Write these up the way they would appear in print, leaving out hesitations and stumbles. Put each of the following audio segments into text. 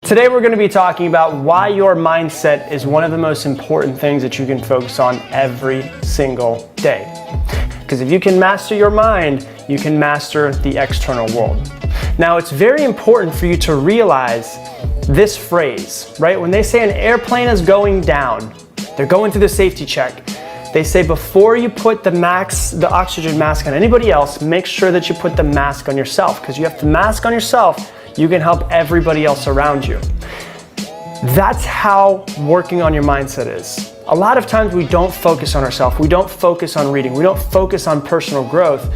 Today we're going to be talking about why your mindset is one of the most important things that you can focus on every single day. Because if you can master your mind, you can master the external world. Now, it's very important for you to realize this phrase, right? When they say an airplane is going down, they're going through the safety check. They say before you put the oxygen mask on anybody else, make sure that you put the mask on yourself, because you have the mask on yourself, you can help everybody else around you. That's how working on your mindset is. A lot of times we don't focus on ourselves, we don't focus on reading, we don't focus on personal growth,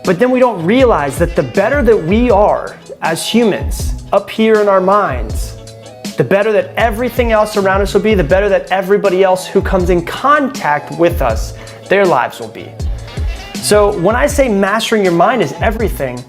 but then we don't realize that the better that we are as humans up here in our minds, the better that everything else around us will be, the better that everybody else who comes in contact with us, their lives will be. So when I say mastering your mind is everything,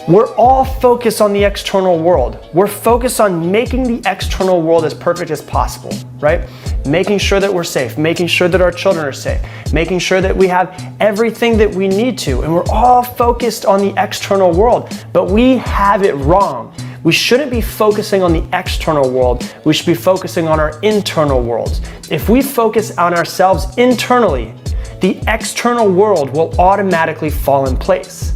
we're all focused on the external world. We're focused on making the external world as perfect as possible, right? Making sure that we're safe, making sure that our children are safe, making sure that we have everything that we need to. And we're all focused on the external world, but we have it wrong. We shouldn't be focusing on the external world. We should be focusing on our internal worlds. If we focus on ourselves internally, the external world will automatically fall in place.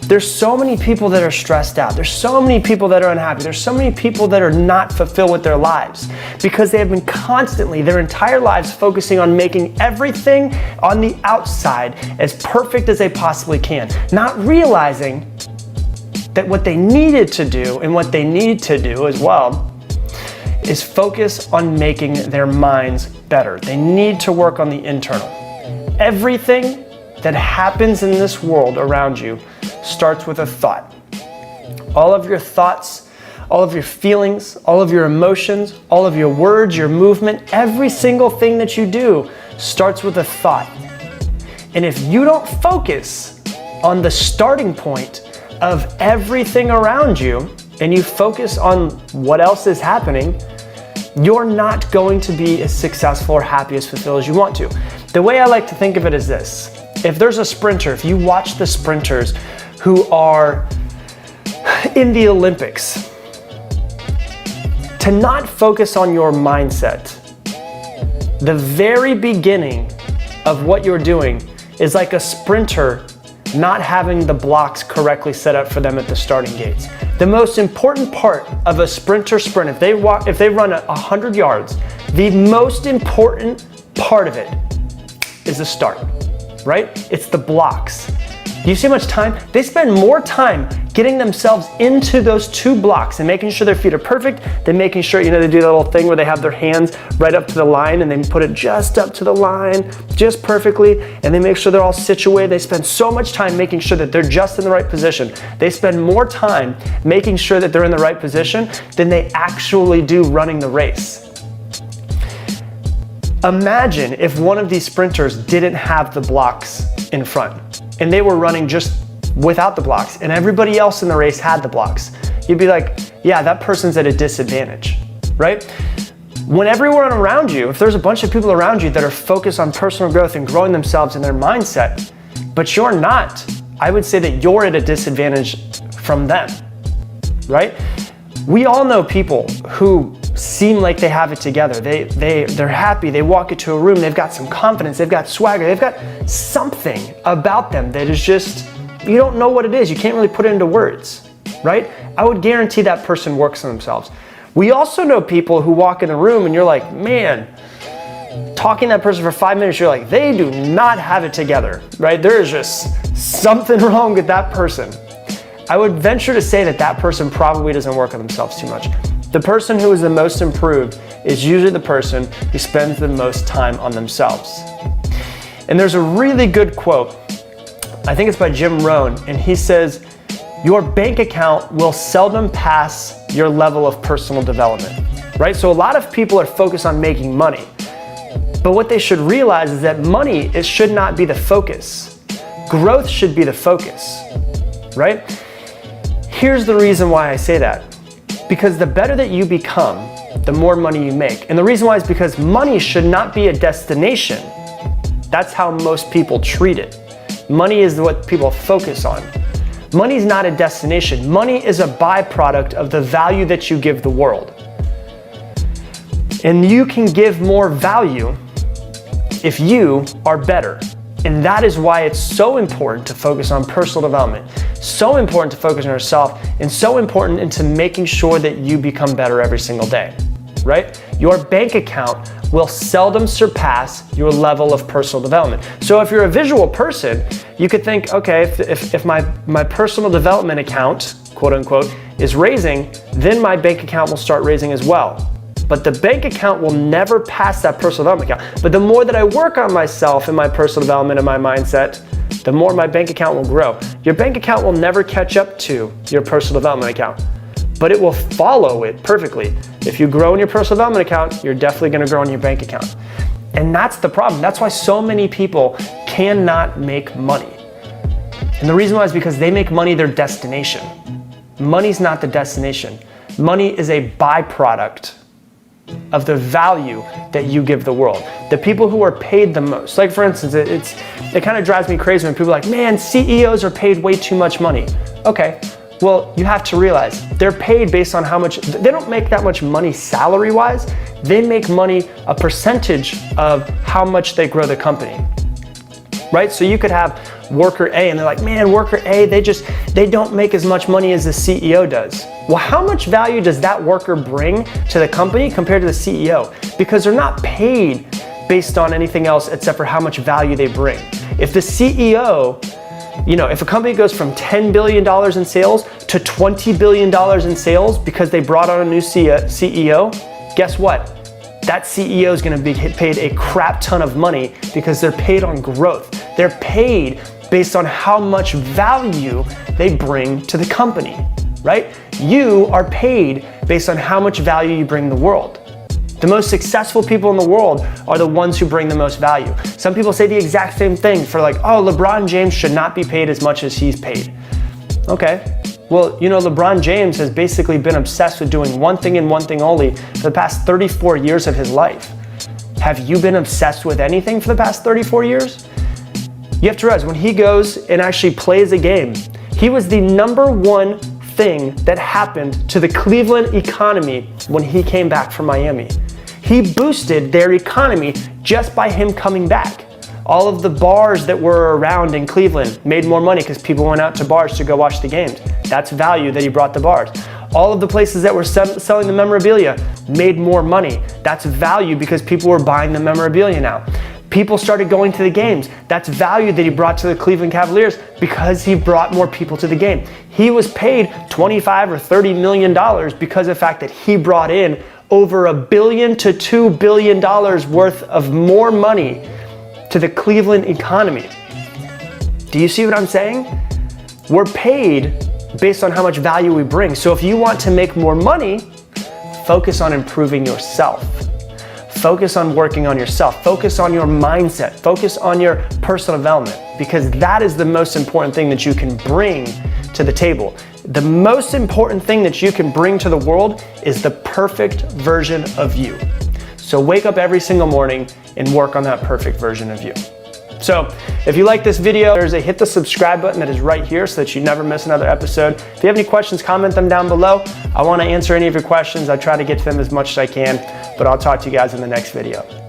There's so many people that are stressed out. There's so many people that are unhappy. There's so many people that are not fulfilled with their lives because they have been constantly, their entire lives, focusing on making everything on the outside as perfect as they possibly can, not realizing that what they needed to do and what they need to do as well is focus on making their minds better. They need to work on the internal. Everything that happens in this world around you starts with a thought. All of your thoughts, all of your feelings, all of your emotions, all of your words, your movement, every single thing that you do starts with a thought. And if you don't focus on the starting point of everything around you and you focus on what else is happening, you're not going to be as successful or happy, as fulfilled as you want to. The way I like to think of it is this. If there's a sprinter, if you watch the sprinters who are in the Olympics, to not focus on your mindset, the very beginning of what you're doing is like a sprinter not having the blocks correctly set up for them at the starting gates. The most important part of a sprinter sprint, if they run 100 yards, the most important part of it is the start, right? It's the blocks. Do you see how much time? They spend more time getting themselves into those 2 blocks and making sure their feet are perfect than making sure, they do the little thing where they have their hands right up to the line and they put it just up to the line, just perfectly, and they make sure they're all situated. They spend so much time making sure that they're just in the right position. They spend more time making sure that they're in the right position than they actually do running the race. Imagine if one of these sprinters didn't have the blocks in front and they were running just without the blocks and everybody else in the race had the blocks. You'd be like, yeah, that person's at a disadvantage, right? When everyone around you, if there's a bunch of people around you that are focused on personal growth and growing themselves and their mindset, but you're not, I would say that you're at a disadvantage from them, right? We all know people who seem like they have it together. They're happy, they walk into a room, they've got some confidence, they've got swagger, they've got something about them that is just, you don't know what it is, you can't really put it into words, right? I would guarantee that person works on themselves. We also know people who walk in the room and you're like, man, talking to that person for 5 minutes, you're like, they do not have it together, right? There is just something wrong with that person. I would venture to say that that person probably doesn't work on themselves too much. The person who is the most improved is usually the person who spends the most time on themselves. And there's a really good quote, I think it's by Jim Rohn, and he says, your bank account will seldom pass your level of personal development, right? So a lot of people are focused on making money, but what they should realize is that money, it should not be the focus. Growth should be the focus, right? Here's the reason why I say that. Because the better that you become, the more money you make. And the reason why is because money should not be a destination. That's how most people treat it. Money is what people focus on. Money is not a destination. Money is a byproduct of the value that you give the world. And you can give more value if you are better. And that is why it's so important to focus on personal development, so important to focus on yourself, and so important into making sure that you become better every single day, right? Your bank account will seldom surpass your level of personal development. So if you're a visual person, you could think, okay, if my personal development account, quote unquote, is raising, then my bank account will start raising as well. But the bank account will never pass that personal development account. But the more that I work on myself and my personal development and my mindset, the more my bank account will grow. Your bank account will never catch up to your personal development account, but it will follow it perfectly. If you grow in your personal development account, you're definitely gonna grow in your bank account. And that's the problem. That's why so many people cannot make money. And the reason why is because they make money their destination. Money's not the destination. Money is a byproduct of the value that you give the world. The people who are paid the most, like for instance, it kind of drives me crazy when people are like, man, CEOs are paid way too much money. Okay, well, you have to realize they're paid based on how much, they don't make that much money salary-wise, they make money a percentage of how much they grow the company, right? So you could have worker A and they're like, man, worker A, they don't make as much money as the CEO does. Well, how much value does that worker bring to the company compared to the CEO? Because they're not paid based on anything else except for how much value they bring. If the CEO, if a company goes from $10 billion in sales to $20 billion in sales because they brought on a new CEO, guess what? That CEO is gonna be paid a crap ton of money because they're paid on growth. They're paid based on how much value they bring to the company, right? You are paid based on how much value you bring the world. The most successful people in the world are the ones who bring the most value. Some people say the exact same thing for like, oh, LeBron James should not be paid as much as he's paid. Okay, well, LeBron James has basically been obsessed with doing one thing and one thing only for the past 34 years of his life. Have you been obsessed with anything for the past 34 years? You have to realize when he goes and actually plays a game, he was the number one thing that happened to the Cleveland economy when he came back from Miami. He boosted their economy just by him coming back. All of the bars that were around in Cleveland made more money because people went out to bars to go watch the games. That's value that he brought the bars. All of the places that were selling the memorabilia made more money. That's value because people were buying the memorabilia now. People started going to the games. That's value that he brought to the Cleveland Cavaliers because he brought more people to the game. He was paid $25 or $30 million because of the fact that he brought in over $1 billion to $2 billion worth of more money to the Cleveland economy. Do you see what I'm saying? We're paid based on how much value we bring. So if you want to make more money, focus on improving yourself. Focus on working on yourself. Focus on your mindset. Focus on your personal development because that is the most important thing that you can bring to the table. The most important thing that you can bring to the world is the perfect version of you. So wake up every single morning and work on that perfect version of you. So if you like this video, hit the subscribe button that is right here so that you never miss another episode. If you have any questions, comment them down below. I want to answer any of your questions. I try to get to them as much as I can, but I'll talk to you guys in the next video.